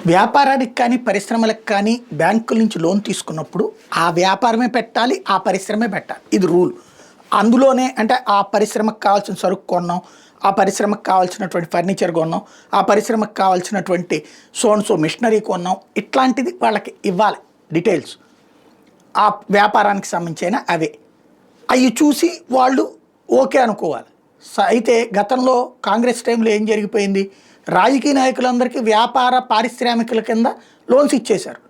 వ్యాపారానికి కానీ పరిశ్రమలకు కానీ బ్యాంకుల నుంచి లోన్ తీసుకున్నప్పుడు ఆ వ్యాపారమే పెట్టాలి, ఆ పరిశ్రమే పెట్టాలి. ఇది రూల్. అందులోనే అంటే ఆ పరిశ్రమకు కావాల్సిన సరుకు కొన్నాం, ఆ పరిశ్రమకు కావాల్సినటువంటి ఫర్నిచర్ కొన్నాం, ఆ పరిశ్రమకు కావాల్సినటువంటి సోన్సో మిషనరీ కొన్నాం, ఇట్లాంటిది వాళ్ళకి ఇవ్వాలి డీటెయిల్స్. ఆ వ్యాపారానికి సంబంధించిన అవే అవి చూసి వాళ్ళు ఓకే అనుకోవాలి. అయితే గతంలో కాంగ్రెస్ టైంలో ఏం జరిగిపోయింది, రాజకీయ నాయకులందరికీ వ్యాపార పారిశ్రామికుల కింద లోన్స్ ఇచ్చేశారు.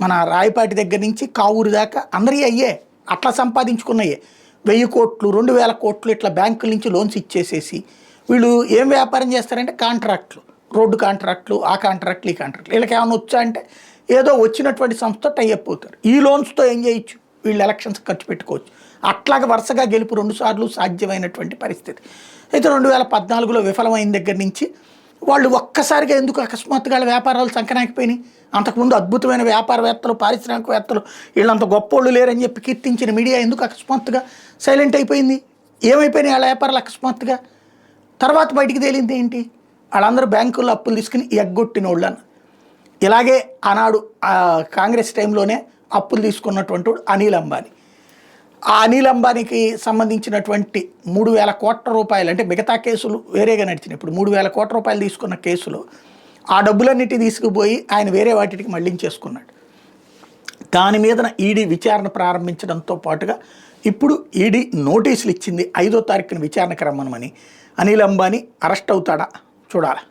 మన రాయపాటి దగ్గర నుంచి కావూరు దాకా అందరికీ అయ్యే అట్లా సంపాదించుకున్నాయే 1000 కోట్లు 2000 కోట్లు ఇట్లా బ్యాంకుల నుంచి లోన్స్ ఇచ్చేసేసి వీళ్ళు ఏం వ్యాపారం చేస్తారంటే కాంట్రాక్ట్లు, రోడ్డు కాంట్రాక్ట్లు, ఆ కాంట్రాక్ట్లు, ఈ కాంట్రాక్ట్లు. వీళ్ళకి ఏమైనా వచ్చా అంటే ఏదో వచ్చినటువంటి సంస్థ టైఅప్ అవుతారు. ఈ లోన్స్తో ఏం చేయొచ్చు, వీళ్ళు ఎలక్షన్స్ ఖర్చు పెట్టుకోవచ్చు. అట్లాగే వరుసగా గెలుపు 2 సార్లు సాధ్యమైనటువంటి పరిస్థితి. అయితే 2014లో విఫలమైన దగ్గర నుంచి వాళ్ళు ఒక్కసారిగా ఎందుకు అకస్మాత్తుగా వ్యాపారాలు సంకనాకిపోయినాయి. అంతకుముందు అద్భుతమైన వ్యాపారవేత్తలు, పారిశ్రామికవేత్తలు వీళ్ళంత గొప్పోళ్ళు లేరని చెప్పి కీర్తించిన మీడియా ఎందుకు అకస్మాత్తుగా సైలెంట్ అయిపోయింది? ఏమైపోయినాయి వాళ్ళ వ్యాపారాలు అకస్మాత్తుగా? తర్వాత బయటికి తేలింది ఏంటి, వాళ్ళందరూ బ్యాంకుల్లో అప్పులు తీసుకుని ఎగ్గొట్టిన వాళ్ళని. ఇలాగే ఆనాడు కాంగ్రెస్ టైంలోనే అప్పులు తీసుకున్నటువంటి అనిల్ అంబానీ. ఆ అనిల్ అంబానీకి సంబంధించినటువంటి 3000 కోట్ల రూపాయలు, అంటే మిగతా కేసులు వేరేగా నడిచినాయి. ఇప్పుడు 3000 కోట్ల రూపాయలు తీసుకున్న కేసులో ఆ డబ్బులన్నిటి తీసుకుపోయి ఆయన వేరే వాటికి మళ్లించేసుకున్నాడు. దాని మీద ఈడీ విచారణ ప్రారంభించడంతో పాటుగా ఇప్పుడు ఈడీ నోటీసులు ఇచ్చింది 5వ తారీఖున విచారణకు రమ్మనమని. అనిల్ అంబానీ అరెస్ట్ అవుతాడా చూడాలి.